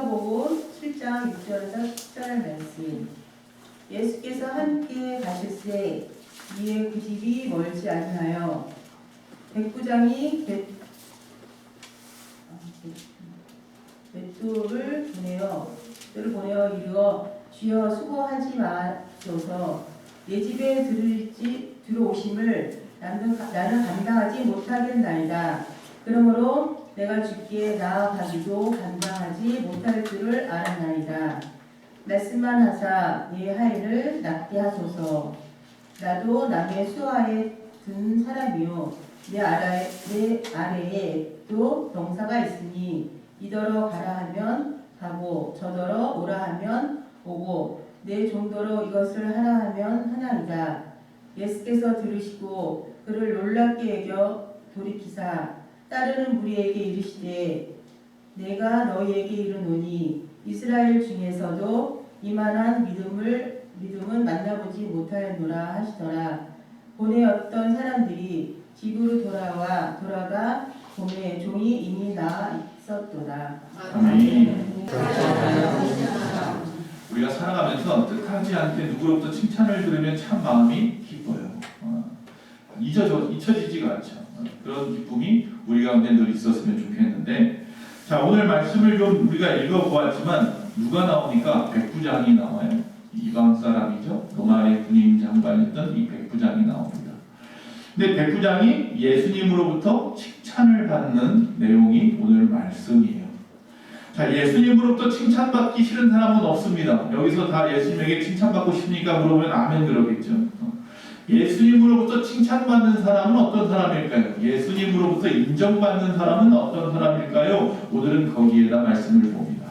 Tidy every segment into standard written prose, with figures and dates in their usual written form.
마태복음 7장 6절에서 10절 말씀. 예수께서 함께 가실새 이에 그 집이 멀지 아니하여 백부장이 맷돌을 보내어 이르어 주여 수고하지 마소서 내 집에 들어오심을 나는 감당하지 못하겠나이다. 그러므로 내가 주께 나아가기도 감당하지 못할 줄을 알았나이다. 말씀만 하사 내 하인을 낫게 하소서. 나도 남의 수하에 든 사람이요 내 아래에 또 병사가 있으니 이더러 가라 하면 가고 저더러 오라 하면 오고 내 종도로 이것을 하라 하면 하나이다. 예수께서 들으시고 그를 놀랍게 여겨 돌이키사 따르는 무리에게 이르시되 내가 너희에게 이르노니 이스라엘 중에서도 이만한 믿음은 만나보지 못하였노라 하시더라. 본에 어떤 사람들이 집으로 돌아가 봄에 종이 이미 나아 있었도다. 아멘. 우리가 살아가면서 뜻하지 않게 누구로부터 칭찬을 들으면 참 마음이 기뻐요. 잊혀지지가 않죠. 그런 기쁨이 우리 가운데 늘 있었으면 좋겠는데, 자, 오늘 말씀을 좀 우리가 읽어보았지만 누가 나오니까 백부장이 나와요. 이방 사람이죠. 로마의 군인 장관이었던 이 백부장이 나옵니다. 근데 백부장이 예수님으로부터 칭찬을 받는 내용이 오늘 말씀이에요. 자, 예수님으로부터 칭찬받기 싫은 사람은 없습니다. 여기서 다 예수님에게 칭찬받고 싶으니까 물어보면 아멘 그러겠죠. 예수님으로부터 칭찬받는 사람은 어떤 사람일까요? 예수님으로부터 인정받는 사람은 어떤 사람일까요? 오늘은 거기에다 말씀을 봅니다.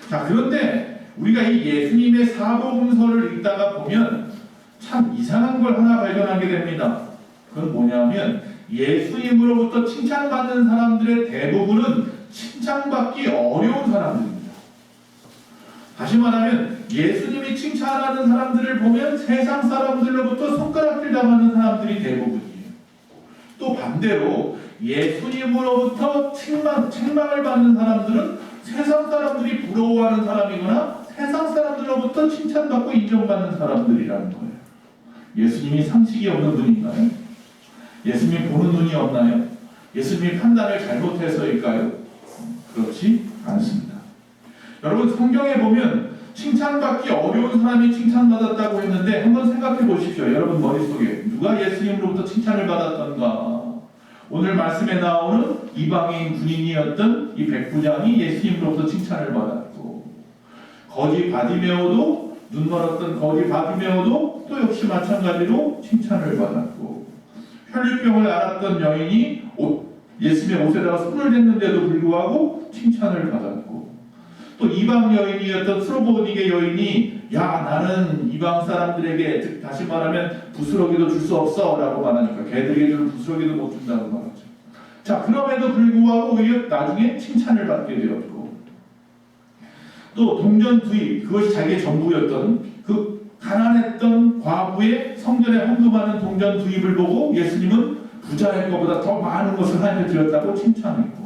자, 그런데 우리가 이 예수님의 사복음서를 읽다가 보면 참 이상한 걸 하나 발견하게 됩니다. 그건 뭐냐면 예수님으로부터 칭찬받는 사람들의 대부분은 칭찬받기 어려운 사람들입니다. 다시 말하면 예수님이 칭찬하는 사람들을 보면 세상 사람들로부터 손가락질 당하는 사람들이 대부분이에요. 또 반대로 예수님으로부터 책망을 받는 사람들은 세상 사람들이 부러워하는 사람이거나 세상 사람들로부터 칭찬받고 인정받는 사람들이라는 거예요. 예수님이 상식이 없는 분인가요? 예수님이 보는 눈이 없나요? 예수님이 판단을 잘못해서일까요? 그렇지 않습니다. 여러분, 성경에 보면 칭찬받기 어려운 사람이 칭찬받았다고 했는데 한번 생각해 보십시오. 여러분 머릿속에 누가 예수님으로부터 칭찬을 받았던가? 오늘 말씀에 나오는 이방인 군인이었던 이 백부장이 예수님으로부터 칭찬을 받았고, 거지 바디메오도, 눈 멀었던 거지 바디메오도 또 역시 마찬가지로 칭찬을 받았고, 혈류병을 앓았던 여인이 예수님의 옷에다가 손을 댔는데도 불구하고 칭찬을 받았고, 또 이방 여인이었던 스로보니게 여인이 야, 나는 이방 사람들에게, 다시 말하면 부스러기도 줄 수 없어 라고 말하니까 걔들에게 주는 부스러기도 못 준다고 말하죠. 자, 그럼에도 불구하고 오히려 나중에 칭찬을 받게 되었고, 또 동전두입, 그것이 자기의 전부였던 그 가난했던 과부의 성전에 헌금하는 동전두입을 보고 예수님은 부자의 것보다 더 많은 것을 하나님께 드렸다고 칭찬했고,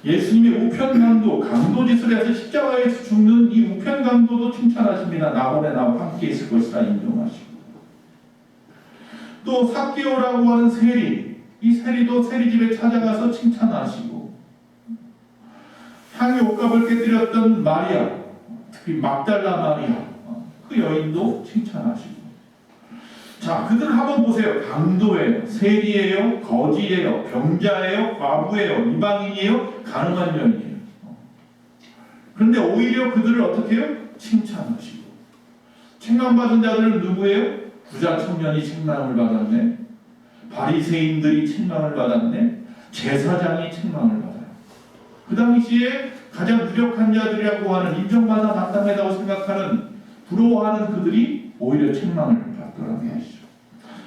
예수님의 우편강도, 강도짓을 해서 십자가에서 죽는 이 우편강도도 칭찬하십니다. 나홀에 나와 함께 있을 것이라 인정하시고, 또 삭개오라고 하는 세리, 이 세리도 세리집에 찾아가서 칭찬하시고, 향유 옷값을 깨뜨렸던 마리아, 특히 막달라 마리아, 그 여인도 칭찬하시고, 자, 그들 한번 보세요. 강도예요, 세리예요, 거지예요, 병자예요, 과부예요, 이방인이에요, 가늠한 여인이에요. 그런데 오히려 그들을 어떻게 해요? 칭찬하시고, 책망받은 자들은 누구예요? 부자 청년이 책망을 받았네, 바리새인들이 책망을 받았네, 제사장이 책망을 받아요. 그 당시에 가장 유력한 자들이라고 하는, 인정받아 마땅하다고 생각하는, 부러워하는 그들이 오히려 책망을 받더라는 것이죠.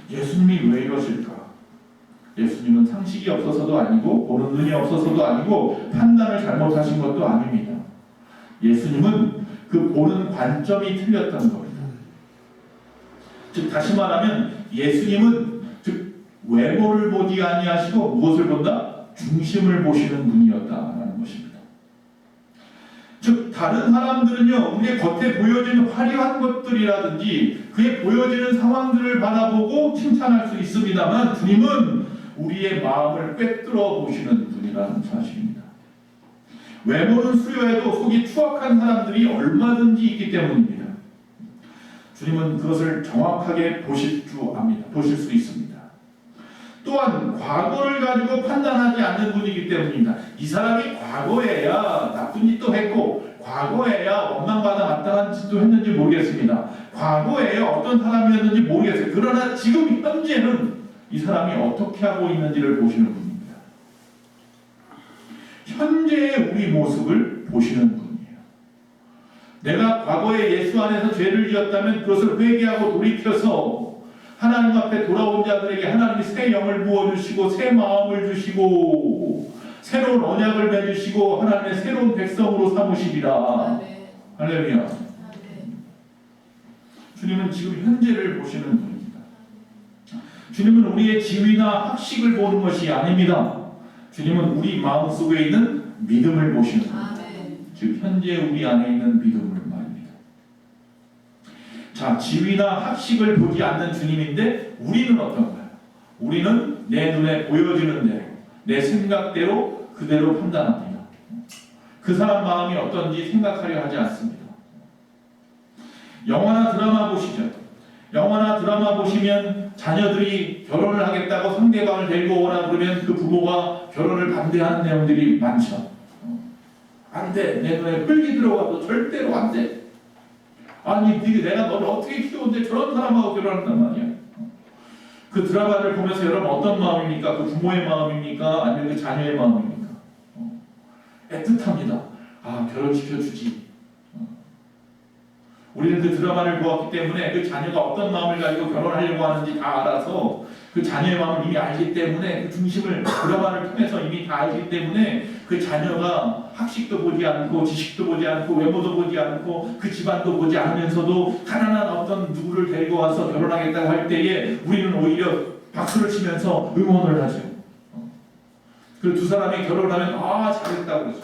예수님이 왜 이러실까? 예수님은 상식이 없어서도 아니고 보는 눈이 없어서도 아니고 판단을 잘못하신 것도 아닙니다. 예수님은 그 보는 관점이 틀렸던 겁니다. 즉, 다시 말하면 예수님은 외모를 보지 아니하시고 무엇을 본다? 중심을 보시는 분이었다라는 것입니다. 즉 다른 사람들은요 우리의 겉에 보여지는 화려한 것들이라든지 그에 보여지는 상황들을 바라보고 칭찬할 수 있습니다만 주님은 우리의 마음을 꿰뚫어 보시는 분이라는 사실입니다. 외모는 수려해도 속이 추악한 사람들이 얼마든지 있기 때문입니다. 주님은 그것을 정확하게 보실 줄 압니다. 보실 수 있습니다. 또한 과거를 가지고 판단하지 않는 분이기 때문입니다. 이 사람이 과거에야 나쁜 짓도 했고 과거에야 원망받아 마땅한 짓도 했는지 모르겠습니다. 과거에야 어떤 사람이었는지 모르겠어요. 그러나 지금 현재는 이 사람이 어떻게 하고 있는지를 보시는 분입니다. 현재의 우리 모습을 보시는 분이에요. 내가 과거에 예수 안에서 죄를 지었다면 그것을 회개하고 돌이켜서 하나님 앞에 돌아온 자들에게 하나님이 새 영을 부어주시고 새 마음을 주시고 새로운 언약을 맺으시고 하나님의 새로운 백성으로 삼으시리라. 할렐루야. 주님은 지금 현재를 보시는 분입니다. 주님은 우리의 지위나 학식을 보는 것이 아닙니다. 주님은 우리 마음속에 있는 믿음을 보시는 분입니다. 즉 현재 우리 안에 있는 믿음을 말입니다. 자, 지위나 학식을 보지 않는 주님인데 우리는 어떤가요? 우리는 내 눈에 보여지는 대로 내 생각대로 그대로 판단합니다. 그 사람 마음이 어떤지 생각하려 하지 않습니다. 영화나 드라마 보시죠. 영화나 드라마 보시면 자녀들이 결혼을 하겠다고 상대방을 데리고 오거나 그러면 그 부모가 결혼을 반대하는 내용들이 많죠. 안 돼. 내 눈에 흙이 들어가도 절대로 안 돼. 아니 내가 너를 어떻게 키우는데 저런 사람하고 결혼한단 말이야. 그 드라마를 보면서 여러분 어떤 마음입니까? 그 부모의 마음입니까? 아니면 그 자녀의 마음입니까? 애틋합니다. 아 결혼시켜주지. 우리는 그 드라마를 보았기 때문에 그 자녀가 어떤 마음을 가지고 결혼하려고 하는지 다 알아서 그 자녀의 마음을 이미 알기 때문에 그 중심을 드라마를 통해서 이미 다 알기 때문에 그 자녀가 학식도 보지 않고 지식도 보지 않고 외모도 보지 않고 그 집안도 보지 않으면서도 가난한 어떤 누구를 데리고 와서 결혼하겠다고 할 때에 우리는 오히려 박수를 치면서 응원을 하죠. 그리고 두 사람이 결혼하면 아 잘했다고 그러죠.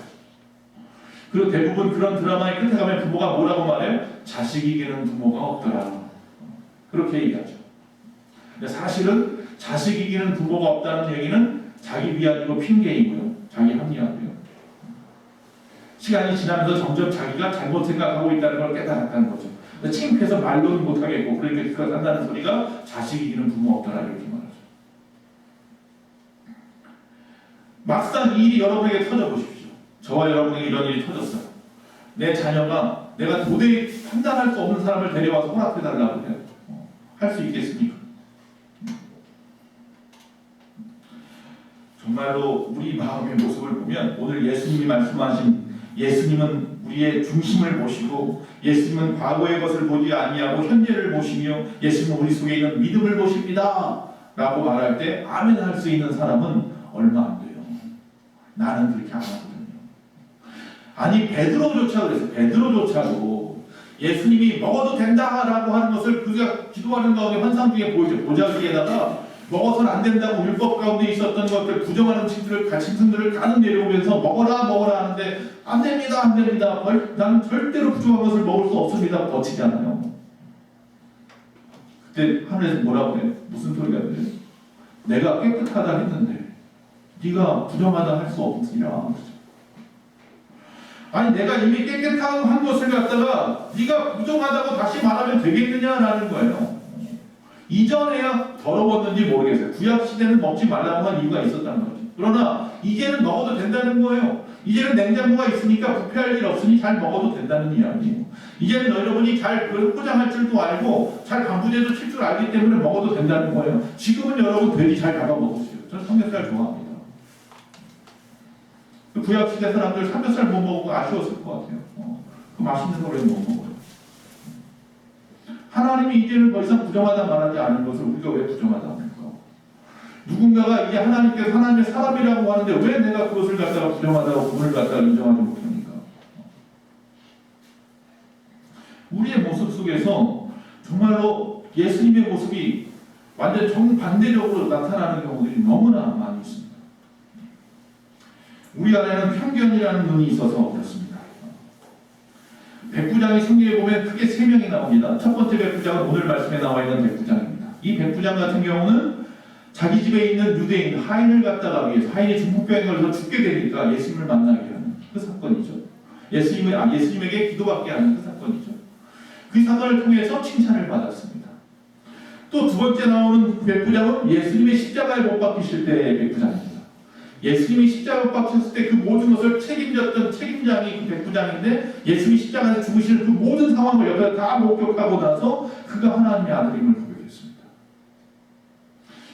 그리고 대부분 그런 드라마의 끝에 가면 부모가 뭐라고 말해요? 자식 이기는 부모가 없더라. 그렇게 얘기하죠. 근데 사실은 자식 이기는 부모가 없다는 얘기는 자기 비하이고 핑계이고요. 자기 합리화고요. 시간이 지나면서 점점 자기가 잘못 생각하고 있다는 걸 깨달았다는 거죠. 창피해서 말로는 못하겠고 그러니까 그걸 한다는 소리가 자식 이기는 부모 없더라 이렇게 말하죠. 막상 이 일이 여러분에게 터져보십시오. 저와 여러분에게 이런 일이 터졌어요. 내 자녀가 내가 도저히 판단할 수 없는 사람을 데려와서 허락해달라고 해요. 할 수 있겠습니까? 정말로 우리 마음의 모습을 보면 오늘 예수님이 말씀하신 예수님은 우리의 중심을 보시고 예수님은 과거의 것을 보지 아니하고 현재를 보시며 예수님은 우리 속에 있는 믿음을 보십니다 라고 말할 때 아멘 할 수 있는 사람은 얼마 안 돼요. 나는 그렇게 안 하거든요. 아니 베드로조차 그랬어요. 베드로조차도 예수님이 먹어도 된다라고 하는 것을 그가 기도하는 가운데 환상 중에 보이죠. 보자기에다가 먹어서는 안 된다고 율법 가운데 있었던 것들 부정한 음식들을 짐승들을 가득 내려오면서 먹어라 하는데 안 됩니다. 난 절대로 부정한 것을 먹을 수 없습니다. 버티잖아요. 그때 하늘에서 뭐라고 해요? 무슨 소리가 들려요? 내가 깨끗하다 했는데 네가 부정하다 할 수 없으리라. 아니 내가 이미 깨끗한 것을 갖다가 네가 부정하다고 다시 말하면 되겠느냐라는 거예요. 이전에야 더러웠는지 모르겠어요. 구약 시대는 먹지 말라고 한 이유가 있었다는 거죠. 그러나 이제는 먹어도 된다는 거예요. 이제는 냉장고가 있으니까 부패할 일 없으니 잘 먹어도 된다는 이야기예요. 이제는 여러분이 잘 포장할 줄도 알고 잘 방부제도 칠 줄 알기 때문에 먹어도 된다는 거예요. 지금은 여러분 돼지 잘 잡아 먹으세요. 저는 삼겹살 좋아합니다. 구약 시대 사람들 삼겹살 못 먹고 아쉬웠을 것 같아요. 그 맛있는 걸 왜 못 먹어요? 하나님이 이제는 더 이상 부정하다 말하지 않은 것을 우리가 왜 부정하다 합니까? 누군가가 이제 하나님께서 하나님의 사람이라고 하는데 왜 내가 그것을 갖다가 부정하다고 그분을 갖다가 인정하지 못합니까? 우리의 모습 속에서 정말로 예수님의 모습이 완전 정반대적으로 나타나는 경우들이 너무나 많이 있습니다. 우리 안에는 편견이라는 눈이 있어서 그렇습니다. 백부장이 성경에 보면 크게 3명이 나옵니다. 첫 번째 백부장은 오늘 말씀에 나와 있는 백부장입니다. 이 백부장 같은 경우는 자기 집에 있는 유대인 하인을 갖다가 위해서 하인이 중풍병에 걸려서 죽게 되니까 예수님을 만나게 하는 그 사건이죠. 예수님에게 기도받게 하는 그 사건이죠. 그 사건을 통해서 칭찬을 받았습니다. 또 두 번째 나오는 백부장은 예수님의 십자가에 못 박히실 때의 백부장입니다. 예수님이 십자가에 못 박히셨을 때 그 모든 것을 책임졌던 책임장이 그 백부장인데 예수님이 십자가에서 죽으시는 그 모든 상황을 옆에서 다 목격하고 나서 그가 하나님의 아들임을 고백했습니다.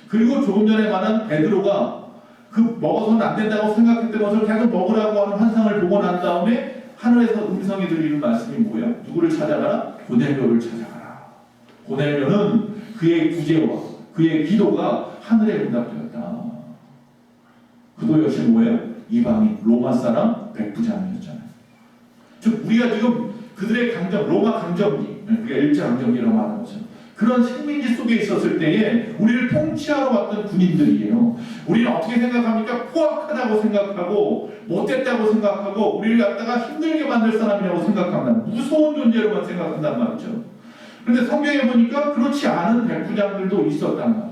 그리고 조금 전에 말한 베드로가 그 먹어서는 안 된다고 생각했던 것을 계속 먹으라고 하는 환상을 보고 난 다음에 하늘에서 음성이 들리는 말씀이 뭐예요? 누구를 찾아가라? 고넬료를 찾아가라. 고넬료는 그의 구제와 그의 기도가 하늘에 응답되었다. 그도 역시 뭐예요? 이방인 로마 사람 백부장이었잖아요. 즉 우리가 지금 그들의 강점, 로마 강점기, 우리가 일제 강점기라고 말하는 거죠. 그런 식민지 속에 있었을 때에 우리를 통치하러 왔던 군인들이에요. 우리는 어떻게 생각합니까? 포악하다고 생각하고 못됐다고 생각하고 우리를 갖다가 힘들게 만들 사람이라고 생각합니다. 무서운 존재로만 생각한단 말이죠. 그런데 성경에 보니까 그렇지 않은 백부장들도 있었단 말이죠.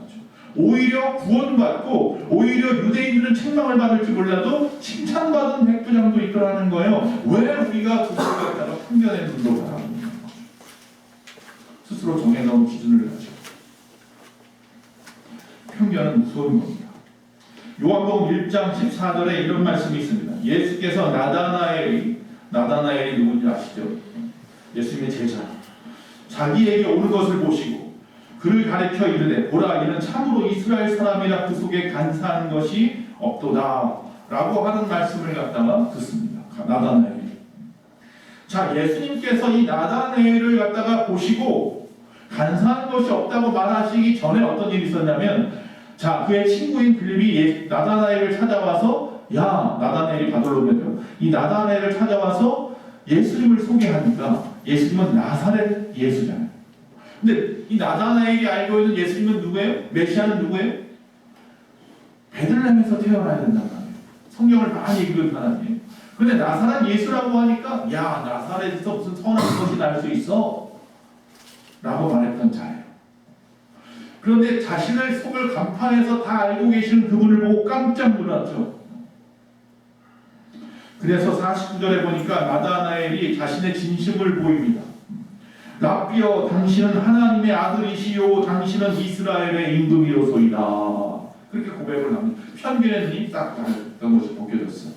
오히려 구원받고 오히려 유대인들은 책망을 받을지 몰라도 칭찬받은 백부장도 있더라는 거예요. 왜 우리가 그들을 갖다가 편견의 눈으로 바라보는 거죠? 스스로 정해놓은 기준을 가지고. 편견은 무서운 겁니다. 요한복음 1장 14절에 이런 말씀이 있습니다. 예수께서 나다나엘이 누군지 아시죠? 예수님의 제자. 자기에게 오는 것을 보시고 그를 가리켜 이르되 보라 이는 참으로 이스라엘 사람이라 그 속에 간사한 것이 없도다 라고 하는 말씀을 갖다가 듣습니다. 나다나엘이. 자, 예수님께서 이 나다나엘을 갖다가 보시고 간사한 것이 없다고 말하시기 전에 어떤 일이 있었냐면, 자, 그의 친구인 빌립이 나다나엘을 찾아와서, 야, 나다나엘이 바돌로메죠. 이 나다나엘을 찾아와서 예수님을 소개하니까 예수님은 나사렛 예수잖아요. 근데 이 나다나엘이 알고 있는 예수님은 누구예요? 메시아는 누구예요? 베들레헴에서 태어나야 된단 말이에요. 성경을 많이 읽은 사람이에요. 근데 나사렛 예수라고 하니까, 야, 나사렛에서 무슨 선한 것이 날 수 있어? 라고 말했던 자예요. 그런데 자신의 속을 간판에서 다 알고 계시는 그분을 보고 깜짝 놀랐죠. 그래서 49절에 보니까 나다나엘이 자신의 진심을 보입니다. 랍비여, 당신은 하나님의 아들이시요 당신은 이스라엘의 임금이로소이다. 그렇게 고백을 합니다. 편견의 눈이 딱 다른 것이 벗겨졌어.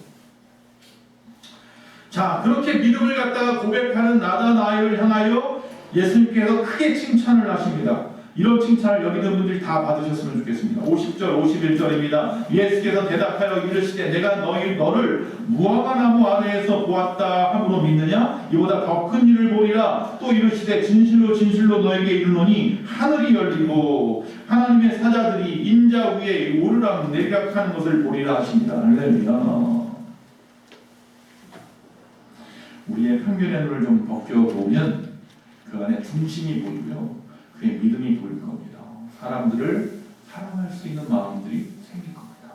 자, 그렇게 믿음을 갖다가 고백하는 나다나엘을 향하여 예수님께서 크게 칭찬을 하십니다. 이런 칭찬을 여기 있는 분들이 다 받으셨으면 좋겠습니다. 50절, 51절입니다. 예수께서 대답하여 이르시되 내가 너를 무화과 나무 아래에서 보았다 함으로 믿느냐? 이보다 더 큰 일을 보리라. 또 이르시되 진실로 진실로 너에게 이르노니 하늘이 열리고 하나님의 사자들이 인자 위에 오르락 내리락하는 것을 보리라 하십니다. 할렐루야. 우리의 편견의 눈을 좀 벗겨보면 그 안에 중심이 보이고요. 그의 믿음이 보일 겁니다. 사람들을 사랑할 수 있는 마음들이 생길 겁니다.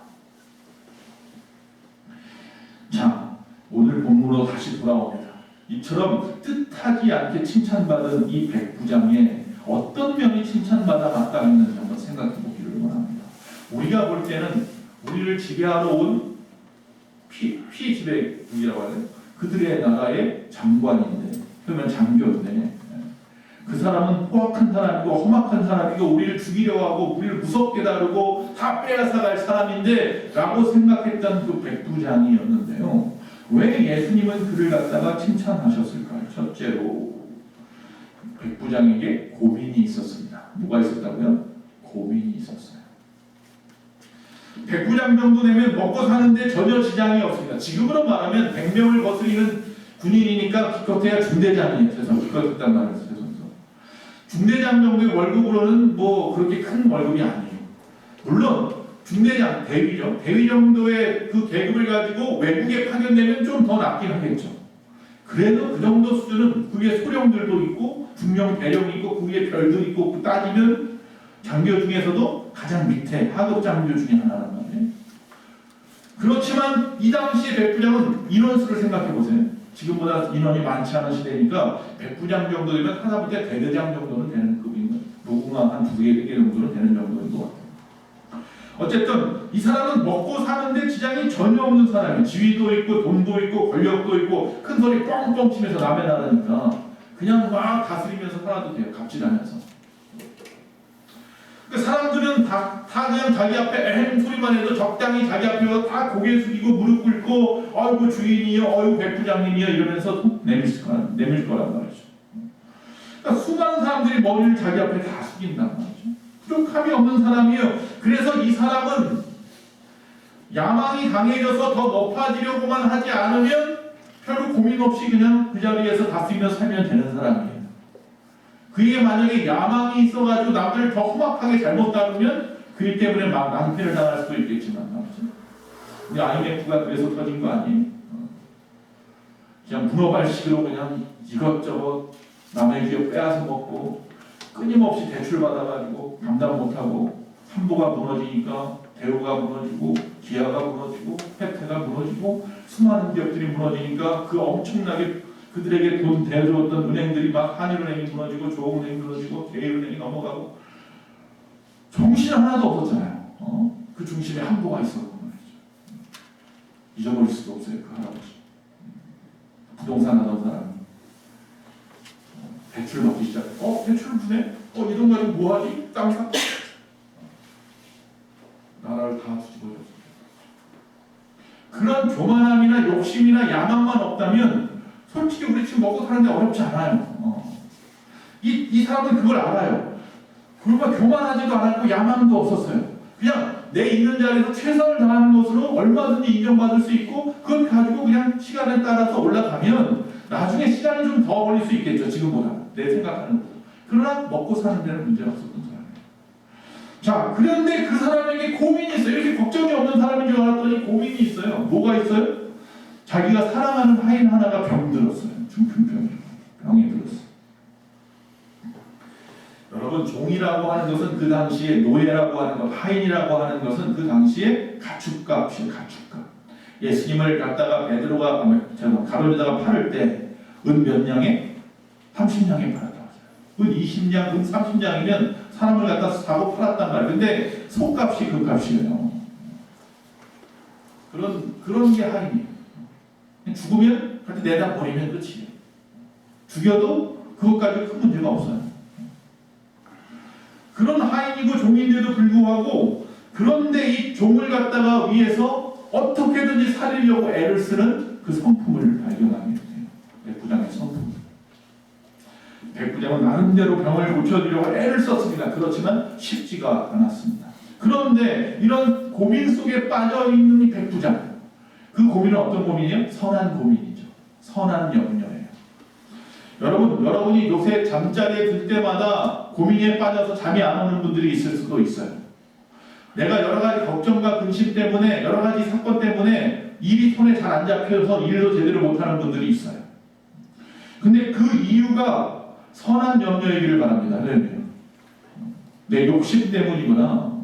자, 오늘 본문으로 다시 돌아옵니다. 이처럼 뜻하지 않게 칭찬받은 이 백부장의 어떤 면이 칭찬받아 마땅했는지 한번 생각해 보기를 원합니다. 우리가 볼 때는 우리를 지배하러 온 피지배국이라고 하죠. 그들의 나라의 장관인데, 그러면 장교인데, 그 사람은 포악한 사람이고 험악한 사람이고 우리를 죽이려고 하고 우리를 무섭게 다루고 다 빼앗아갈 사람인데 라고 생각했던 그 백부장이었는데요. 왜 예수님은 그를 갖다가 칭찬하셨을까요? 첫째로 백부장에게 고민이 있었습니다. 뭐가 있었다고요? 고민이 있었어요. 백부장 정도 되면 먹고 사는데 전혀 지장이 없습니다. 지금으로 말하면 100명을 거스리는 군인이니까 기껏해야 중대장이에요. 세상 기껏했단 말이에요. 중대장 정도의 월급으로는 뭐 그렇게 큰 월급이 아니에요. 물론 중대장, 대위죠. 대위 정도의 그 계급을 가지고 외국에 파견되면 좀 더 낫긴 하겠죠. 그래도 그 정도 수준은 그 위에 소령들도 있고 중령, 대령이 있고 그 위에 별도 있고 따지면 장교 중에서도 가장 밑에 하급 장교 중에 하나란 말이에요. 그렇지만 이 당시의 백부장은 이런 수를 생각해 보세요. 지금보다 인원이 많지 않은 시대니까 백부장 정도 되면 하다못해 대대장 정도는 되는 급인 거예요. 무궁화 한 2개, 3개 정도는 되는 정도인 것 같아요. 어쨌든 이 사람은 먹고 사는데 지장이 전혀 없는 사람이 지위도 있고 돈도 있고 권력도 있고 큰 소리 뻥뻥 치면서 남의 나라니까 그냥 막 다스리면서 살아도 돼요. 갑질하면서. 그러니까 사람들은 다 그냥 자기 앞에 에헴 소리만 해도 적당히 자기 앞에서 다 고개 숙이고 무릎 꿇고 아이고 주인이요, 아이고 백부장님이요 이러면서 내밀 거란 말이죠. 그러니까 수많은 사람들이 머리를 자기 앞에 다 숙인단 말이죠. 부족함이 없는 사람이에요. 그래서 이 사람은 야망이 강해져서 더 높아지려고만 하지 않으면 별로 고민 없이 그냥 그 자리에서 다스리며 살면 되는 사람이에요. 그게 만약에 야망이 있어가지고 남들을 더 험악하게 잘못 다루면 그일 때문에 막 낭패를 당할 수도 있겠지만 말이죠. 근데 IMF가 그래서 터진 거 아니에요? 그냥 문어발식으로 그냥 이것저것 남의 기업 빼앗아 먹고 끊임없이 대출받아가지고 감당 못하고 한보가 무너지니까 대우가 무너지고 기아가 무너지고 혜태가 무너지고 수많은 기업들이 무너지니까 그 엄청나게 그들에게 돈 대주었던 은행들이 막 한일은행이 무너지고 조은행이 무너지고 대일은행이 넘어가고 정신 하나도 없었잖아요. 그 중심에 한보가 있었고 말이죠. 잊어버릴 수도 없어요. 그 할아버지. 부동산 하던 사람이 대출 받기 시작해. 대출을 주네? 이 돈 가지고 뭐하지? 땅 사? 나라를 다 뒤집어졌어. 그런 교만함이나 욕심이나 야망만 없다면 솔직히 우리 지금 먹고 사는데 어렵지 않아요. 이 사람은 그걸 알아요. 그러니까 교만하지도 않았고 야망도 없었어요. 그냥 내 있는 자리에서 최선을 다하는 것으로 얼마든지 인정받을 수 있고 그걸 가지고 그냥 시간에 따라서 올라가면 나중에 시간이 좀 더 걸릴 수 있겠죠. 지금보다. 내 생각하는 것. 그러나 먹고 사는 데는 문제가 없었던 사람이에요. 자, 그런데 그 사람에게 고민이 있어요. 이렇게 걱정이 없는 사람인 줄 알았더니 고민이 있어요. 뭐가 있어요? 자기가 사랑하는 하인 하나가 병들었어요. 병이 들었어요. 여러분, 종이라고 하는 것은 그 당시에 노예라고 하는 것, 하인이라고 하는 것은 그 당시에 가축값이에요. 가축값. 예수님을 갖다가 가로에다가 팔을 때 은 몇 냥에? 30냥에 팔았다고 하죠. 은 20냥, 은 30냥이면 사람을 갖다 사고 팔았단 말이에요. 근데 속값이 그 값이에요. 그런 게 하인이에요. 죽으면 그렇게 내다 버리면 끝이에요. 죽여도 그것까지 큰 문제가 없어요. 그런 하인이고 종인데도 불구하고 그런데 이 종을 갖다가 위해서 어떻게든지 살리려고 애를 쓰는 그 성품을 발견하게 돼요. 백부장의 성품. 백부장은 나름대로 병을 고쳐주려고 애를 썼습니다. 그렇지만 쉽지가 않았습니다. 그런데 이런 고민 속에 빠져있는 이 백부장, 그 고민은 어떤 고민이에요? 선한 고민이죠. 선한 염려예요. 여러분이 요새 잠자리에 들 때마다 고민에 빠져서 잠이 안 오는 분들이 있을 수도 있어요. 내가 여러 가지 걱정과 근심 때문에, 여러 가지 사건 때문에 일이 손에 잘 안 잡혀서 일도 제대로 못하는 분들이 있어요. 근데 그 이유가 선한 염려이기를 바랍니다. 내 욕심 때문이구나.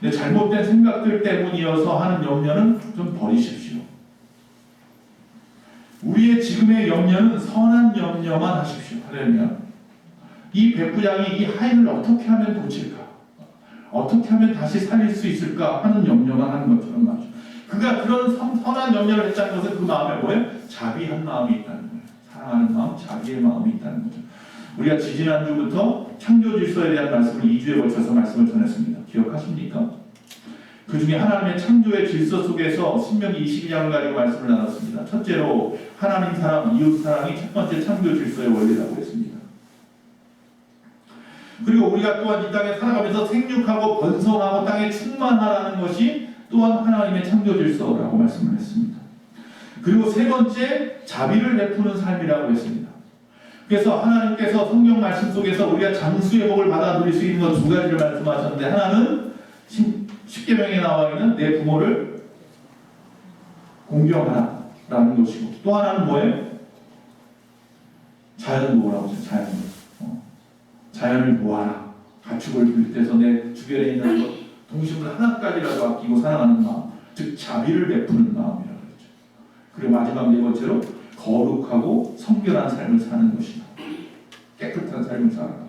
내 잘못된 생각들 때문이어서 하는 염려는 좀 버리십시오. 우리의 지금의 염려는 선한 염려만 하십시오. 할렐루야. 이 백부장이 이 하인을 어떻게 하면 고칠까? 어떻게 하면 다시 살릴 수 있을까 하는 염려만 하는 것처럼 말이죠. 그가 그런 선한 염려를 했다는 것은 그 마음에 뭐예요? 자비한 마음이 있다는 거예요. 사랑하는 마음, 자비의 마음이 있다는 거죠. 우리가 지지난주부터 창조 질서에 대한 말씀을 2주에 걸쳐서 말씀을 전했습니다. 기억하십니까? 그 중에 하나님의 창조의 질서 속에서 신명기 22장을 가지고 말씀을 나눴습니다. 첫째로 하나님 사랑, 이웃 사랑이 첫 번째 창조 질서의 원리라고 했습니다. 그리고 우리가 또한 이 땅에 살아가면서 생육하고 번성하고 땅에 충만하라는 것이 또한 하나님의 창조 질서라고 말씀을 했습니다. 그리고 세 번째, 자비를 베푸는 삶이라고 했습니다. 그래서 하나님께서 성경 말씀 속에서 우리가 장수의 복을 받아 누릴 수 있는 것 두 가지를 말씀하셨는데, 하나는 십계명에 나와 있는 내 부모를 공경하라라는 것이고, 또 하나는 뭐예요? 자연을 모으라고 하죠. 자연을 모아라. 가축을 비롯해서 내 주변에 있는 것, 동식물 하나까지라도 아끼고 사랑하는 마음, 즉 자비를 베푸는 마음이라고 그랬죠. 그리고 마지막 네 번째로 거룩하고 성결한 삶을 사는 것이다. 깨끗한 삶을 살아가.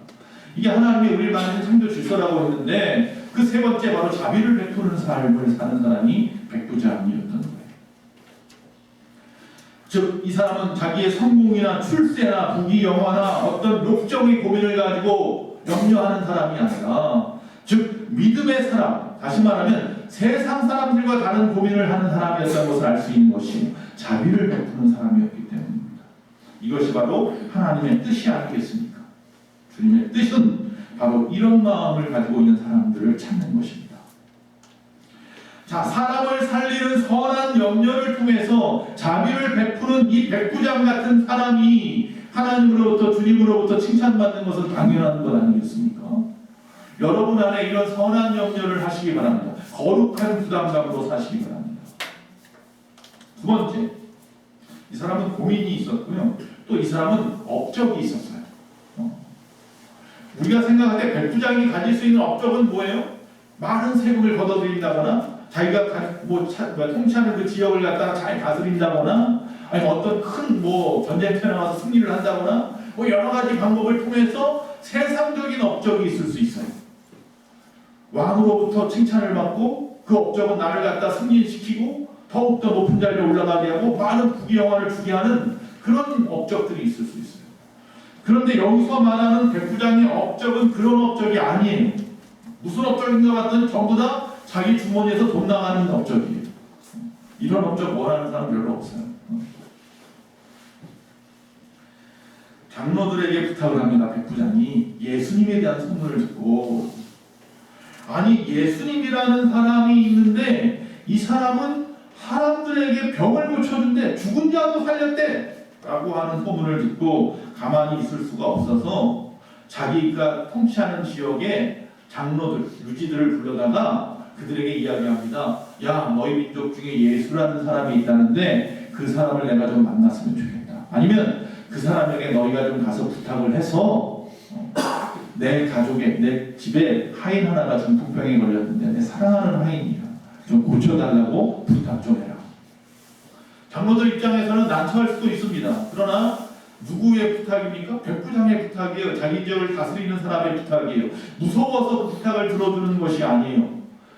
이게 하나님이 우리를 만드신 창조 질서라고 했는데 그 세 번째 바로 자비를 베푸는 삶을 사는 사람이 백부장이었던 거예요. 즉 이 사람은 자기의 성공이나 출세나 부귀 영화나 어떤 욕정의 고민을 가지고 염려하는 사람이 아니라 즉 믿음의 사람, 다시 말하면 세상 사람들과 다른 고민을 하는 사람이었다는 것을 알 수 있는 것이 자비를 베푸는 사람이었기 때문입니다. 이것이 바로 하나님의 뜻이 아니겠습니까? 주님의 뜻은 바로 이런 마음을 가지고 있는 사람들을 찾는 것입니다. 자, 사람을 살리는 선한 염려를 통해서 자비를 베푸는 이 백부장 같은 사람이 하나님으로부터 주님으로부터 칭찬받는 것은 당연한 것 아니겠습니까? 여러분 안에 이런 선한 염려를 하시기 바랍니다. 거룩한 부담감으로 사시기 바랍니다. 두 번째, 이 사람은 고민이 있었고요. 또 이 사람은 업적이 있었어요. 우리가 생각할 때 백부장이 가질 수 있는 업적은 뭐예요? 많은 세금을 걷어들인다거나 자기가 통치하는 그 지역을 갖다가 잘 다스린다거나 아니면 어떤 큰 전쟁터에 나가서 승리를 한다거나 여러 가지 방법을 통해서 세상적인 업적이 있을 수 있어요. 왕으로부터 칭찬을 받고 그 업적은 나를 갖다 승진시키고 더욱더 높은 자리에 올라가게 하고 많은 부귀 영화를 주게 하는 그런 업적들이 있을 수 있어요. 그런데 여기서 말하는 백부장의 업적은 그런 업적이 아니에요. 무슨 업적인가 봤더니 전부 다 자기 주머니에서 돈 나가는 업적이에요. 이런 업적 원하는 사람 별로 없어요. 장로들에게 부탁을 합니다. 백부장이 예수님에 대한 소문을 듣고 아니 예수님이라는 사람이 있는데 이 사람은 사람들에게 병을 고쳐준대 죽은 자도 살렸대 라고 하는 소문을 듣고 가만히 있을 수가 없어서 자기가 통치하는 지역의 장로들, 유지들을 불러다가 그들에게 이야기합니다. 야, 너희 민족 중에 예수라는 사람이 있다는데 그 사람을 내가 좀 만났으면 좋겠다. 아니면 그 사람에게 너희가 좀 가서 부탁을 해서 내 가족에, 내 집에 하인 하나가 중풍병에 걸렸는데 내 사랑하는 하인이야. 좀 고쳐달라고 부탁 좀 해라. 장로들 입장에서는 난처할 수도 있습니다. 그러나 누구의 부탁입니까? 백부장의 부탁이에요. 자기 지역을 다스리는 사람의 부탁이에요. 무서워서 그 부탁을 들어주는 것이 아니에요.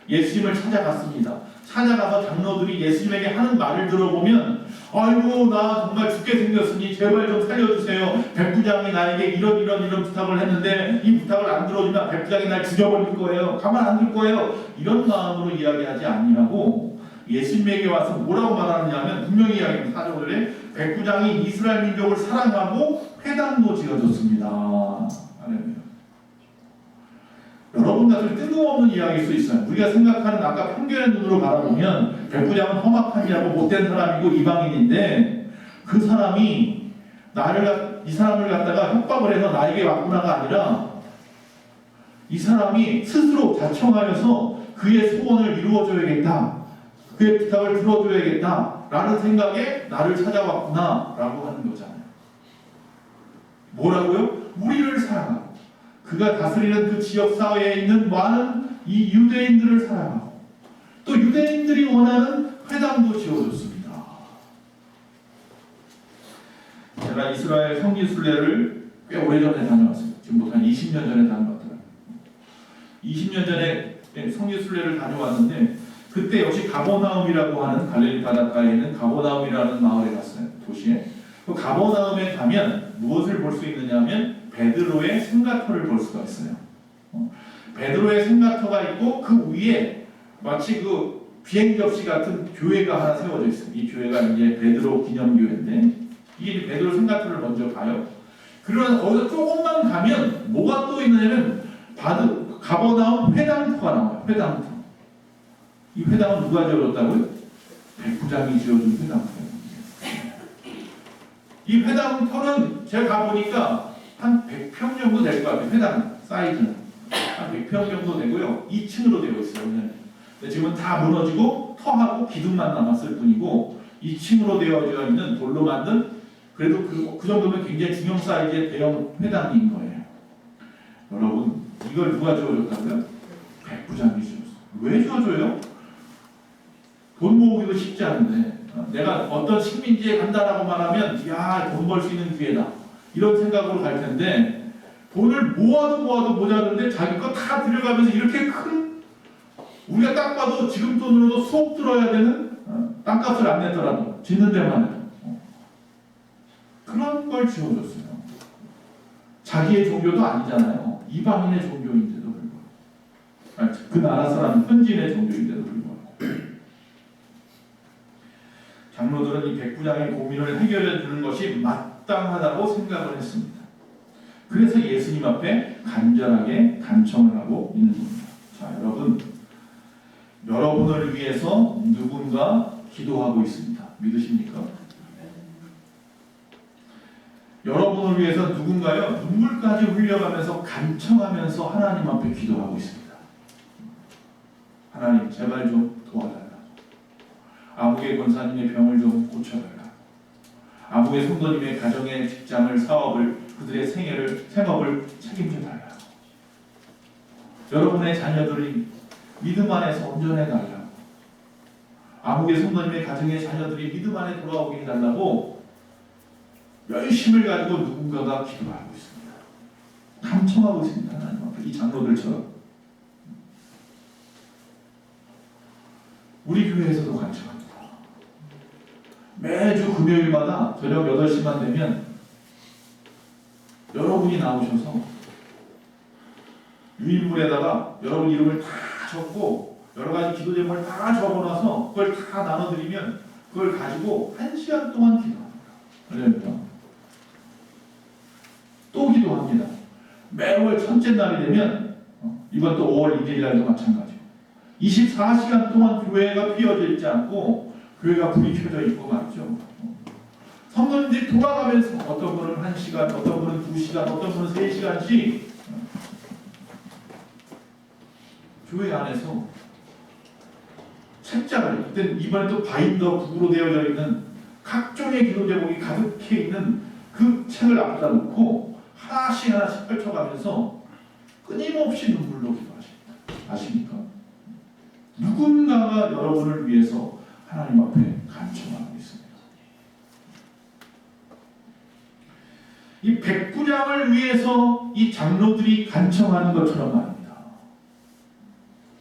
예수님을 찾아갔습니다. 찾아가서 장로들이 예수님에게 하는 말을 들어보면 아이고 나 정말 죽게 생겼으니 제발 좀 살려주세요. 백부장이 나에게 이런 부탁을 했는데 이 부탁을 안 들어주면 백부장이 날 죽여버릴 거예요. 가만 안 둘 거예요. 이런 마음으로 이야기하지 아니하고 예수님에게 와서 뭐라고 말하느냐면 분명히 이야기합니다. 4절에 백부장이 이스라엘 민족을 사랑하고 회당도 지어줬습니다. 할렐루야. 여러분 같은 뜬금없는 이야기일 수 있어요. 우리가 생각하는 아까 편견의 눈으로 바라보면 백부장은 험악한 자고 못된 사람이고 이방인인데 그 사람이 이 사람을 갖다가 협박을 해서 나에게 왔구나가 아니라 이 사람이 스스로 자청하여서 그의 소원을 이루어줘야겠다. 그의 부탁을 들어줘야겠다. 라는 생각에 나를 찾아왔구나 라고 하는 거잖아요. 뭐라고요? 우리를 사랑하고 그가 다스리는 그 지역 사회에 있는 많은 이 유대인들을 사랑하고 또 유대인들이 원하는 회당도 지어줬습니다. 제가 이스라엘 성지순례를 꽤 오래전에 다녀왔어요. 지금부터 한 20년 전에 다녀왔더라고요. 20년 전에 성지순례를 다녀왔는데 그때 역시 가버나움이라고 하는 갈릴리 바닷가에 있는 가버나움이라는 마을에 갔어요. 도시에. 그 가버나움에 가면 무엇을 볼 수 있느냐 하면 베드로의 생가터를 볼 수가 있어요. 베드로의 생가터가 있고 그 위에 마치 그 비행 접시 같은 교회가 하나 세워져 있어요. 이 교회가 이제 베드로 기념교회인데 이게 베드로 생가터를 먼저 가요. 그러면 거기서 조금만 가면 뭐가 또 있느냐면 가버나움 회당터가 나와요. 회당터. 이 회당은 누가 지어줬다고요? 백부장이 지어준 회당터예요. 이 회당터는 제가 가보니까 한 100평 정도 될 것 같아요. 회당 사이즈는 한 100평 정도 되고요. 2층으로 되어 있어요. 근데 지금은 다 무너지고 터하고 기둥만 남았을 뿐이고 2층으로 되어져 있는 돌로 만든 그래도 그 정도면 굉장히 중형 사이즈의 대형 회당인 거예요. 여러분 이걸 누가 지어줬다고요? 백부장이 지어줬어요. 왜 지어줘요? 돈 모으기도 쉽지 않은데 내가 어떤 식민지에 간다라고 말하면 야, 돈 벌 수 있는 기회다 이런 생각으로 갈 텐데 돈을 모아도 모자른데 자기 거 다 들여가면서 이렇게 큰 우리가 딱 봐도 지금 돈으로도 수억 들어야 되는 땅값을 안 냈더라도 짓는 데만 해도 그런 걸 지어줬어요. 자기의 종교도 아니잖아요. 이방인의 종교인데도 불구하고 그 나라 사람 현지인의 종교인데도 불구하고 장로들은 이 백부장의 고민을 해결해 주는 것이 마땅하다고 생각을 했습니다. 그래서 예수님 앞에 간절하게 간청을 하고 있는 겁니다. 자, 여러분을 위해서 누군가 기도하고 있습니다. 믿으십니까? 여러분을 위해서 누군가요 눈물까지 흘려가면서 간청하면서 하나님 앞에 기도하고 있습니다. 하나님 제발 좀 도와달라. 아무개 권사님의 병을 좀 고쳐달라. 아무개 성도님의 가정의 직장을 사업을 그들의 생업을 책임져 달라. 여러분의 자녀들이 믿음 안에서 온전해 달라고. 아무개 성도님의 가정의 자녀들이 믿음 안에 돌아오게 해달라고 열심을 가지고 누군가가 기도하고 있습니다. 간청하고 있습니다. 하나님 앞에 이 장로들처럼. 우리 교회에서도 간청합니다. 매주 금요일마다 저녁 8시만 되면 여러분이 나오셔서 유인물에다가 여러분 이름을 다 적고 여러 가지 기도 제목을 다 적어놔서 그걸 다 나눠드리면 그걸 가지고 1시간 동안 기도합니다. 할렐루야. 또 기도합니다. 매월 첫째 날이 되면 이번 또 5월 1일 날도 마찬가지고 24시간 동안 교회가 피어져 있지 않고 교회가 불이 켜져 있고 말이죠. 성도님들이 돌아가면서 어떤 분은 1시간, 어떤 분은 2시간, 어떤 분은 3시간씩 교회 안에서 책자를 이번에 또 바인더 북으로 되어져 있는 각종의 기도 제목이 가득해 있는 그 책을 앞에다 놓고 하나씩 펼쳐가면서 끊임없이 눈물로 기도하십니다. 아십니까? 누군가가 여러분을 위해서 하나님 앞에 간청하고 있습니다. 이 백부장을 위해서 이 장로들이 간청하는 것처럼 말입니다.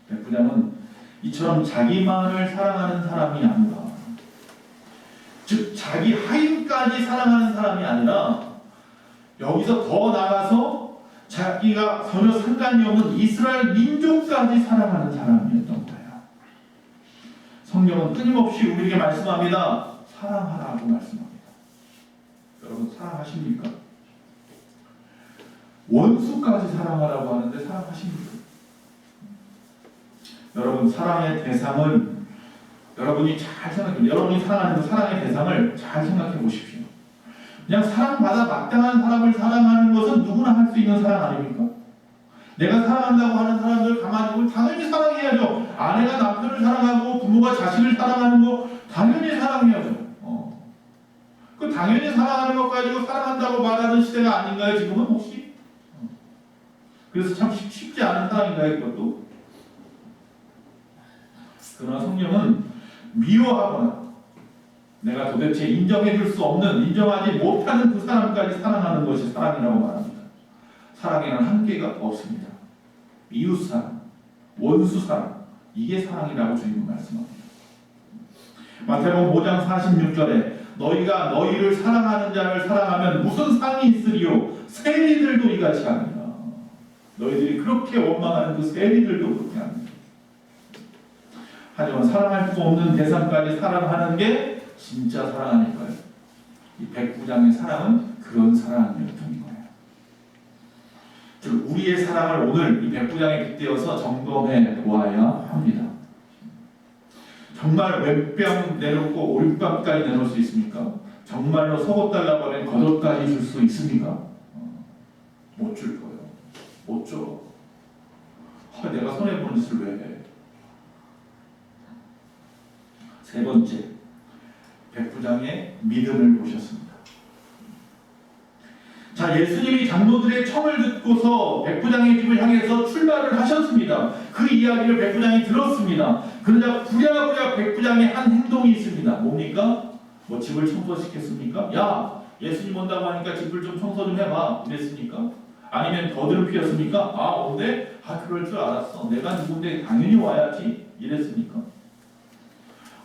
백부장은 이처럼 자기만을 사랑하는 사람이 아니라, 즉 자기 하인까지 사랑하는 사람이 아니라 여기서 더 나아가서 자기가 전혀 상관이 없는 이스라엘 민족까지 사랑하는 사람이었던 거예요. 성경은 끊임없이 우리에게 말씀합니다. 사랑하라고 말씀합니다. 여러분 사랑하십니까? 원수까지 사랑하라고 하는데 사랑하십니까? 여러분 사랑의 대상을 여러분이 잘 생각해. 여러분이 사랑하는 그 사랑의 대상을 잘 생각해 보십시오. 그냥 사랑받아 마땅한 사람을 사랑하는 것은 누구나 할 수 있는 사랑 아닙니까? 내가 사랑한다고 하는 사람들 가만히 보면 당연히 사랑해야죠. 아내가 남편을 사랑하고 부모가 자식을 사랑하는 거 당연히 사랑해야죠. 그 당연히 사랑하는 것 가지고 사랑한다고 말하는 시대가 아닌가요? 지금은 혹시? 그래서 참 쉽지 않은 사랑인가요? 그것도? 그러나 성령은 미워하거나 내가 도대체 인정해줄 수 없는, 인정하지 못하는 그 사람까지 사랑하는 것이 사랑이라고 말합니다. 사랑에는 한계가 없습니다. 이웃사랑, 원수사랑, 이게 사랑이라고 주님은 말씀합니다. 마태복음 5장 46절에 너희가 너희를 사랑하는 자를 사랑하면 무슨 상이 있으리요? 세리들도 이같이 합니다. 너희들이 그렇게 원망하는 그 세리들도 그렇게 합니다. 하지만 사랑할 수 없는 대상까지 사랑하는 게 진짜 사랑 아닐까요? 이 백부장의 사랑은 그런 사랑이었던 거예요. 즉 우리의 사랑을 오늘 이 백부장에 빗대어서 점검해 보아야 합니다. 정말 왼뺨 내놓고 오른뺨까지 내놓을 수 있습니까? 정말로 속옷 달라고 하면 겉옷까지 줄 수 있습니까? 못 줄 거예요. 못 줘. 내가 손해보는 짓을 왜 해? 세 번째, 백부장의 믿음을 보셨습니다. 자, 예수님이 장로들의 청을 듣고서 백부장의 집을 향해서 출발을 하셨습니다. 그 이야기를 백부장이 들었습니다. 그러자 부랴부랴 백부장의 한 행동이 있습니다. 뭡니까? 뭐 집을 청소시켰습니까? 야, 예수님 온다고 하니까 집을 좀 청소 좀 해봐. 이랬습니까? 아니면 더듬 피웠습니까? 아, 온대? 아, 그럴 줄 알았어. 내가 누군데 당연히 와야지. 이랬습니까?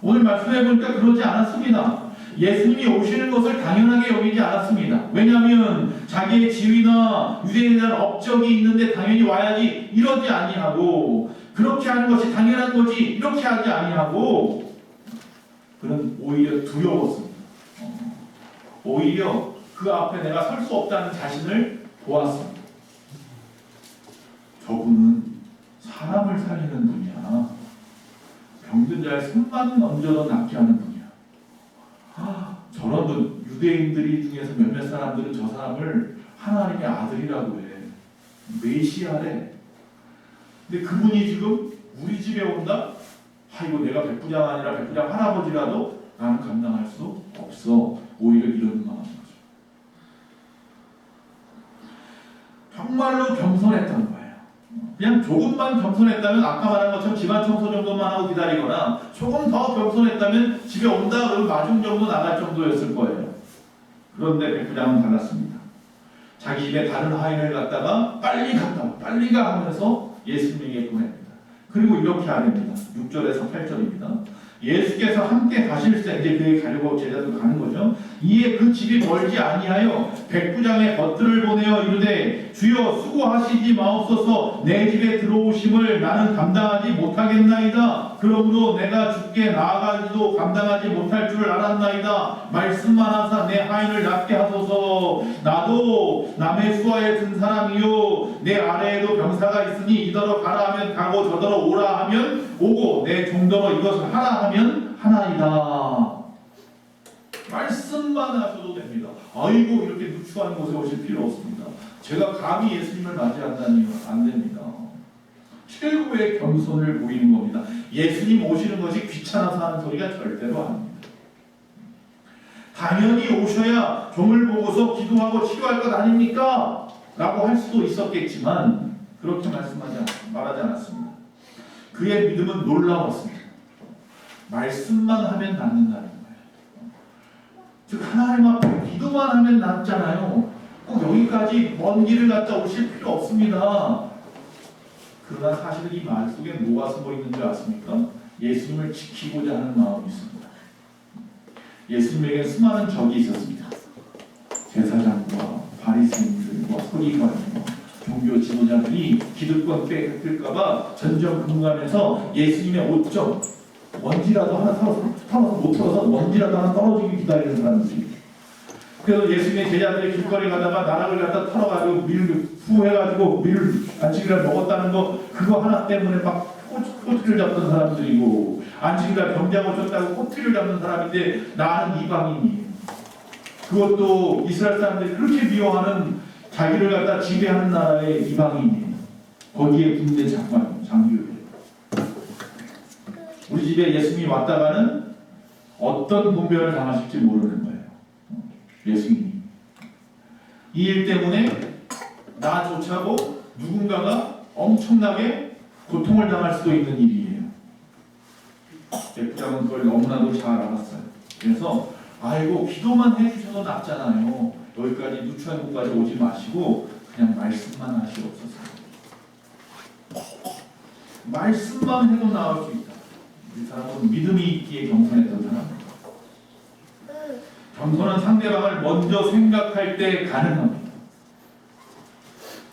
오늘 말씀해보니까 그러지 않았습니다. 예수님이 오시는 것을 당연하게 여기지 않았습니다. 왜냐하면 자기의 지위나 유대인에 대한 업적이 있는데 당연히 와야지 이러지 아니하고, 그렇게 하는 것이 당연한 거지 이렇게 하지 아니하고, 그는 오히려 두려웠습니다. 오히려 그 앞에 내가 설 수 없다는 자신을 보았습니다. 저분은 사람을 살리는 분이야. 병든 자의 손만 얹어도 낫게 하는 분이야. 저런 분, 유대인들이 중에서 몇몇 사람들은 저 사람을 하나님의 아들이라고 해. 메시아래. 근데 그분이 지금 우리 집에 온다? 이거 내가 백부장 아니라 백부장 할아버지라도 나는 감당할 수 없어. 오히려 이런 마음인 거죠. 정말로 겸손했던 거예요. 그냥 조금만 겸손했다면 아까 말한 것처럼 집안 청소 정도만 하고 기다리거나, 조금 더 겸손했다면 집에 온다 그러면 마중 정도 나갈 정도였을 거예요. 그런데 백부장은 달랐습니다. 자기 입에 다른 하인을 갖다가 빨리 갔다 와, 빨리 가 하면서 예수님에게 보냅니다. 그리고 이렇게 아뢰니다. 6절에서 8절입니다. 예수께서 함께 가실 때, 이제 그에 가려고 제자들 가는 거죠. 이에 그 집이 멀지 아니하여 백부장의 벗들을 보내어 이르되, 주여 수고하시지 마옵소서. 내 집에 들어오심을 나는 감당하지 못하겠나이다. 그러므로 내가 주께 나아가지도 감당하지 못할 줄 알았나이다. 말씀만 하사 내 하인을 낫게 하소서. 나도 남의 수하에 든 사람이요, 내 아래에도 병사가 있으니 이더러 가라 하면 가고 저더러 오라 하면 오고, 내 종더러 이것을 하라 하면 하나이다. 말씀만 하셔도 됩니다. 아이고, 이렇게 누추한 곳에 오실 필요 없습니다. 제가 감히 예수님을 맞이한다니요? 안 됩니다. 최고의 겸손을 보이는 겁니다. 예수님 오시는 것이 귀찮아서 하는 소리가 절대로 아닙니다. 당연히 오셔야 종을 보고서 기도하고 치료할 것 아닙니까? 라고 할 수도 있었겠지만 그렇게 말하지 않았습니다. 그의 믿음은 놀라웠습니다. 말씀만 하면 낫는다는 거예요. 즉 하나님 앞에 기도만 하면 낫잖아요. 꼭 여기까지 먼 길을 갔다 오실 필요 없습니다. 그러나 사실은 이 말 속에 뭐가 숨어 있는 줄 아십니까? 예수님을 지키고자 하는 마음이 있습니다. 예수님에게 수많은 적이 있었습니다. 제사장과 바리새인들과 서기관과 종교 지도자들이 기득권 뺏길까봐 전전긍긍하면서 예수님의 옷좀 먼지라도 하나 털어서 못 털어서 먼지라도 하나 떨어지기 기다리는 사람들이. 그래서 예수님의 제자들이 길거리 가다가 나락을 갖다 털어가지고 밀을 후해가지고 밀을 안식일을 먹었다는 거, 그거 하나 때문에 막 꼬투리를 잡던 사람들이고, 안식일날 병자 고쳤다고 꼬투리를 잡는 사람인데 나는 이방인이에요. 그것도 이스라엘 사람들이 그렇게 미워하는, 자기를 갖다 지배하는 나라의 이방인이에요. 거기에 군대 장교예요. 우리 집에 예수님이 왔다가는 어떤 분별을 당하실지 모르는 거예요. 예수님이. 이 일 때문에 나조차도 누군가가 엄청나게 고통을 당할 수도 있는 일이에요. 백부장은 그걸 너무나도 잘 알았어요. 그래서 아이고, 기도만 해주셔도 낫잖아요. 여기까지 누추한 곳까지 오지 마시고 그냥 말씀만 하시옵소서. 말씀만 해도 나올 수 있다. 이 사람은 믿음이 있기에 겸손했던 사람입니다. 겸손은 상대방을 먼저 생각할 때 가능합니다.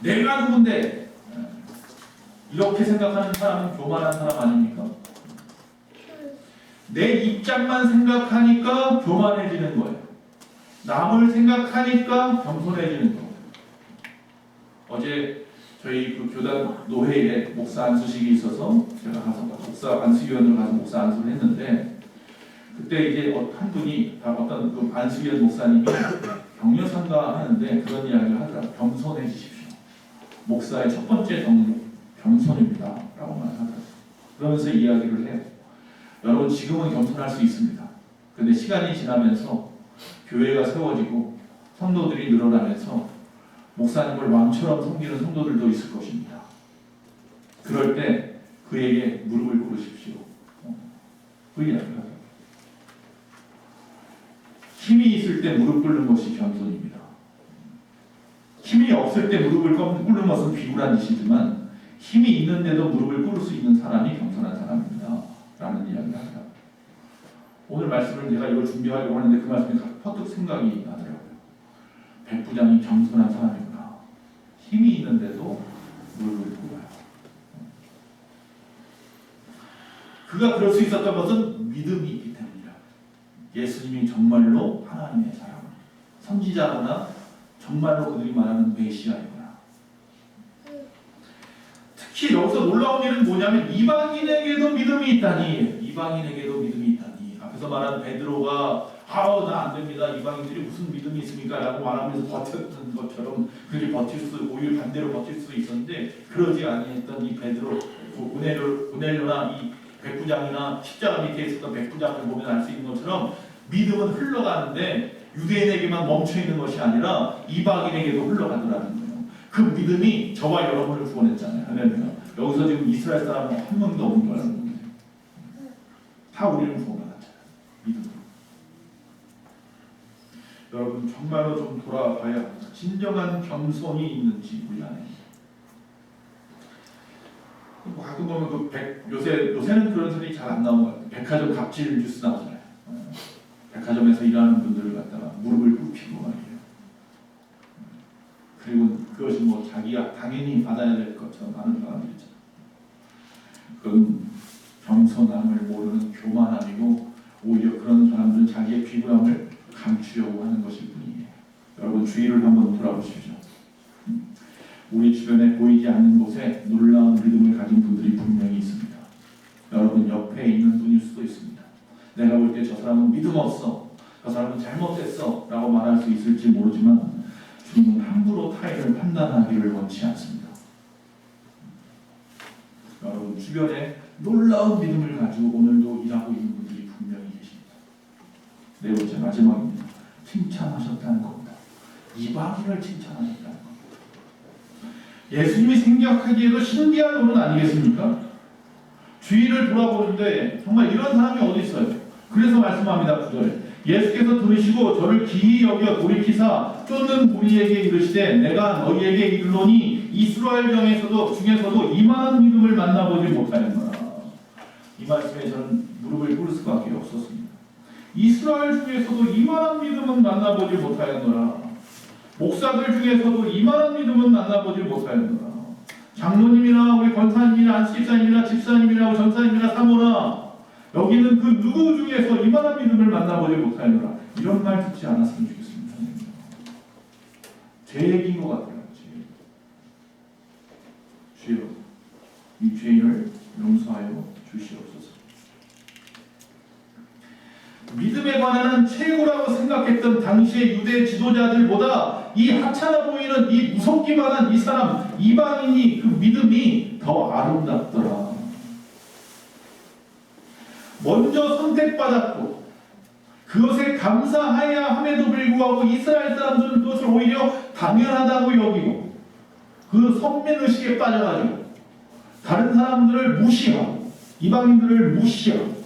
내가 누군데? 이렇게 생각하는 사람은 교만한 사람 아닙니까? 내 입장만 생각하니까 교만해지는 거예요. 남을 생각하니까 겸손해지는 거예요. 어제 저희 그 교단 노회에 목사 안수식이 있어서 제가 가서 목사 안수위원으로 가서 목사 안수를 했는데, 그때 이제 한 분이, 어떤 그 안수위원 목사님이 격려상가 하는데 그런 이야기를 하더라고요. 겸손해지십시오. 목사의 첫 번째 덕목, 겸손입니다. 라고 말하더라고요. 그러면서 이야기를 해요. 여러분, 지금은 겸손할 수 있습니다. 그런데 시간이 지나면서 교회가 세워지고 성도들이 늘어나면서 목사님을 왕처럼 섬기는 성도들도 있을 것입니다. 그럴 때 그에게 무릎을 꿇으십시오. 그 이야기를 하죠. 힘이 있을 때 무릎 꿇는 것이 겸손입니다. 힘이 없을 때 무릎을 꿇는 것은 비굴한 짓이지만 힘이 있는데도 무릎을 꿇을 수 있는 사람이 겸손한 사람입니다. 라는 이야기를 합니다. 오늘 말씀을 제가 이걸 준비하려고 하는데 그 말씀이 퍼뜩 생각이 나더라고요. 백부장이 겸손한 사람이구나. 힘이 있는데도 무릎을 꿇어요. 그가 그럴 수 있었던 것은 믿음이 있기 때문이라. 예수님이 정말로 하나님의 사람, 선지자거나 정말로 그들이 말하는 메시아이구나. 특히 여기서 놀라운 일은 뭐냐면 이방인에게도 믿음이 있다니. 이방인에게도 믿음이 있다니. 앞에서 말한 베드로가 나 안 됩니다. 이방인들이 무슨 믿음이 있습니까? 라고 말하면서 버텼던 것처럼 그렇게 오히려 반대로 버틸 수도 있었는데 그러지 아니했던 이 베드로, 고넬료나 이 백부장이나 십자가 밑에 있었던 백부장을 보면 알 수 있는 것처럼 믿음은 흘러가는데 유대인에게만 멈춰 있는 것이 아니라 이방인에게도 흘러가더라는 거예요. 그 믿음이 저와 여러분을 구원했잖아요. 할렐루야. 여기서 지금 이스라엘 사람은 한 명도 없는 거라는 거예요. 다 우리는 구원받았잖아요. 믿음으로. 여러분 정말로 좀 돌아봐야 합니다. 진정한 겸손이 있는지 우리 안에. 가끔 보면 요새는 그런 소리 잘 안 나온 것 같아요. 백화점 갑질 뉴스 나오잖아요. 백화점에서 일하는 분들을 갖다가 무릎을 꿇히고 말이에요. 그리고 그것이 뭐 자기가 당연히 받아야 될 것처럼 하는 사람들 있잖아요. 그건 겸손함을 모르는 교만함이고 오히려 그런 사람들은 자기의 비굴함을 감추려고 하는 것일 뿐이에요. 여러분 주위를 한번 돌아보십시오. 우리 주변에 보이지 않는 곳에 놀라운 믿음을 가진 분들이 분명히 있습니다. 여러분 옆에 있는 분일 수도 있습니다. 내가 볼 때 저 사람은 믿음 없어, 저 사람은 잘못했어 라고 말할 수 있을지 모르지만 주님은 함부로 타인을 판단하기를 원치 않습니다. 여러분 주변에 놀라운 믿음을 가지고 오늘도 일하고 있는 분들이 분명히 계십니다. 네 번째 마지막입니다. 칭찬하셨다는 겁니다. 이방인을 칭찬하셨다는 겁니다. 예수님이 생각하기에도 신기한 분은 아니겠습니까? 주위를 돌아보는데 정말 이런 사람이 어디 있어요? 그래서 말씀합니다. 9절에 예수께서 들으시고 저를 기이 여겨 돌이키사 쫓는 무리에게 이르시되 내가 너희에게 이르노니 이스라엘 중에서도 이만한 믿음을 만나보지 못하였노라. 이 말씀에 저는 무릎을 꿇을 수밖에 없었습니다. 이스라엘 중에서도 이만한 믿음은 만나보지 못하였노라. 목사들 중에서도 이만한 믿음은 만나보지 못하였노라. 장로님이나 우리 권사님이나 안식사님이나 집사님이나 전사님이나 사모나 여기는 그 누구 중에서 이만한 믿음을 만나보지 못하였노라. 이런 말 듣지 않았으면 좋겠습니다. 제 얘기인 것 같아요. 주여 이 죄인을 용서하여 주시옵소서. 믿음에 관한 최고라고 생각했던 당시의 유대 지도자들보다 이 하찮아 보이는 이 무섭기만 한 이 사람 이방인이 그 믿음이 더 아름답더라. 먼저 선택받았고 그것에 감사해야 함에도 불구하고 이스라엘 사람들은 그것을 오히려 당연하다고 여기고 그 선민의식에 빠져가지고 다른 사람들을 무시하고 이방인들을 무시하고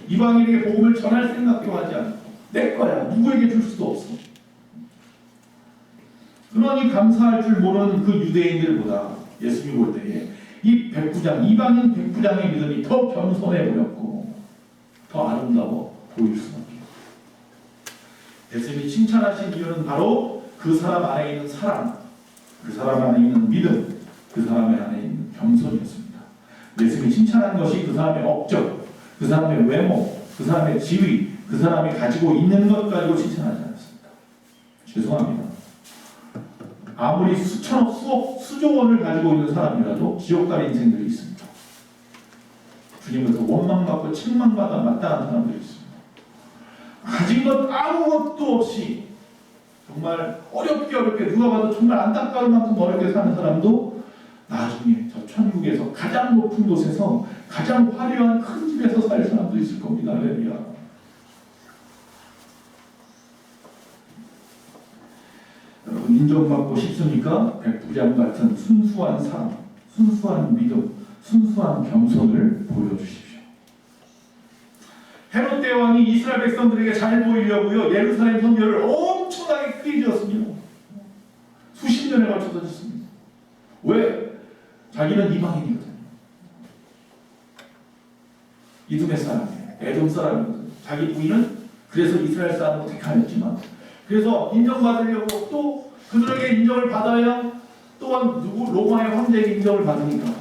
이방인에게 복음을 전할 생각도 하지 않고 내 거야 누구에게 줄 수도 없어. 그러니 감사할 줄 모르는 그 유대인들보다 예수님이 볼 때에 이 백부장 이방인 백부장의 믿음이 더 겸손해 보였고 더 아름다워 보일 수밖에. 예수님이 칭찬하신 이유는 바로 그 사람 안에 있는 사랑, 그 사람 안에 있는 믿음, 그 사람의 안에 있는 겸손이었습니다. 예수님이 칭찬한 것이 그 사람의 업적, 그 사람의 외모, 그 사람의 지위, 그 사람이 가지고 있는 것 가지고 칭찬하지 않았습니다. 죄송합니다. 아무리 수천억, 수억, 수조 원을 가지고 있는 사람이라도 지옥 갈 인생들이 있습니다. 주님께서 원망받고 책망받아 마땅한 사람들이 있습니다. 가진 것 아무것도 없이 정말 어렵게 누가 봐도 정말 안타까울 만큼 어렵게 사는 사람도 나중에 저 천국에서 가장 높은 곳에서 가장 화려한 큰 집에서 살 사람도 있을 겁니다. 할렐루야. 여러분 인정받고 싶습니까? 백부장 같은 순수한 사랑, 순수한 믿음, 순수한 겸손을 보여주십시오. 헤롯 대왕이 이스라엘 백성들에게 잘 보이려고요, 예루살렘 성전을 엄청나게 크게 지었습니다. 수십 년에 걸쳐서 짓습니다. 왜? 자기는 이방인이거든요. 이두메 사람이에요. 에돔 사람이거든요. 자기 부인은 그래서 이스라엘 사람으로 택하였지만, 그래서 인정받으려고 또 그들에게 인정을 받아야 또한 누구 로마의 황제에게 인정을 받으니까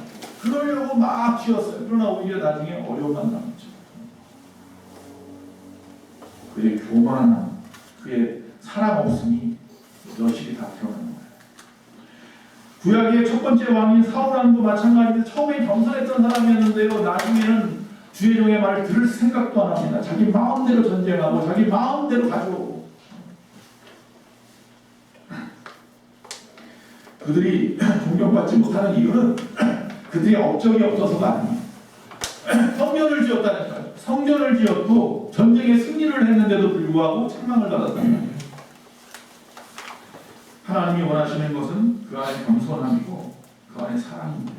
그러려고 막 지었어요. 그러나 오히려 나중에 어려움만 남았죠. 그의 교만함, 그의 사랑 없음이 여실히 다 드러나는 거예요. 구약의 첫 번째 왕인 사울왕도 마찬가지인데 처음에 겸손했던 사람이었는데요, 나중에는 주의 종의 말을 들을 생각도 안 합니다. 자기 마음대로 전쟁하고 자기 마음대로 가져오고. 그들이 존경받지 못하는 이유는 그들이 업적이 없어서가 아니에요. 성전을 지었다니까요. 성전을 지었고 전쟁에 승리를 했는데도 불구하고 책망을 받았단 말이에요. 하나님이 원하시는 것은 그 안에 겸손함이고 그 안에 사랑입니다.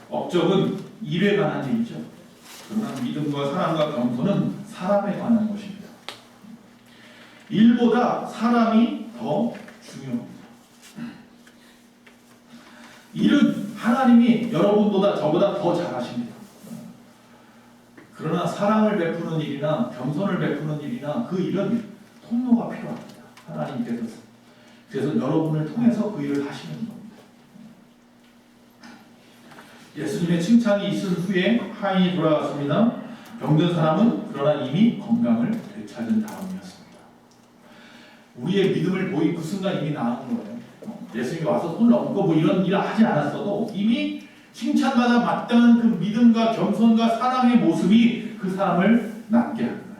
업적은 일에 관한 일이죠. 그러나 믿음과 사랑과 겸손은 사람에 관한 것입니다. 일보다 사람이 더 중요합니다. 일은 하나님이 여러분보다 저보다 더 잘하십니다. 그러나 사랑을 베푸는 일이나 겸손을 베푸는 일이나 그 일은 통로가 필요합니다. 하나님께서. 그래서 여러분을 통해서 그 일을 하시는 겁니다. 예수님의 칭찬이 있은 후에 하인이 돌아갔습니다. 병든 사람은 그러나 이미 건강을 되찾은 다음이었습니다. 우리의 믿음을 보인 그 순간 이미 나은 거예요. 예수님이 와서 손을 얹고 뭐 이런 일을 하지 않았어도 이미 칭찬받아 마땅한 그 믿음과 겸손과 사랑의 모습이 그 사람을 낫게 한 거예요.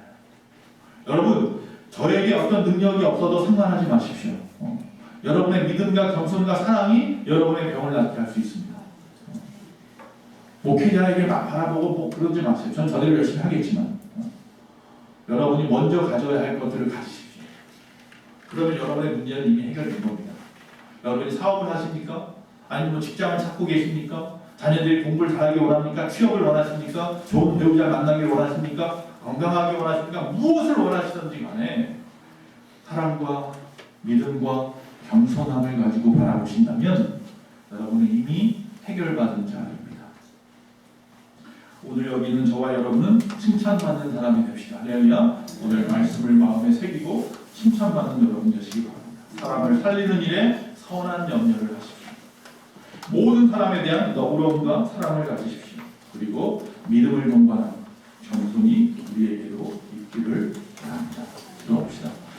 여러분, 저에게 어떤 능력이 없어도 상관하지 마십시오. 여러분의 믿음과 겸손과 사랑이 여러분의 병을 낫게 할 수 있습니다. 목회자에게 막 바라보고 뭐 그러지 마세요. 전 저대로 열심히 하겠지만 여러분이 먼저 가져야 할 것들을 가지십시오. 그러면 여러분의 문제는 이미 해결된 겁니다. 여러분이 사업을 하십니까? 아니면 뭐 직장을 찾고 계십니까? 자녀들이 공부를 잘하기 원합니까? 취업을 원하십니까? 좋은 배우자 만나기 원하십니까? 건강하기 원하십니까? 무엇을 원하시든지 간에 사랑과 믿음과 겸손함을 가지고 바라보신다면 여러분은 이미 해결받은 자입니다. 오늘 여기 있는 저와 여러분은 칭찬받는 사람이 됩시다. 할렐루야. 오늘 말씀을 마음에 새기고 칭찬받는 여러분 되시기 바랍니다. 사람을 살리는 일에 선한 염려를 하십시오. 모든 사람에 대한 너그러움과 사랑을 가지십시오. 그리고 믿음을 동반한 겸손이 우리에게도 있기를 바랍니다.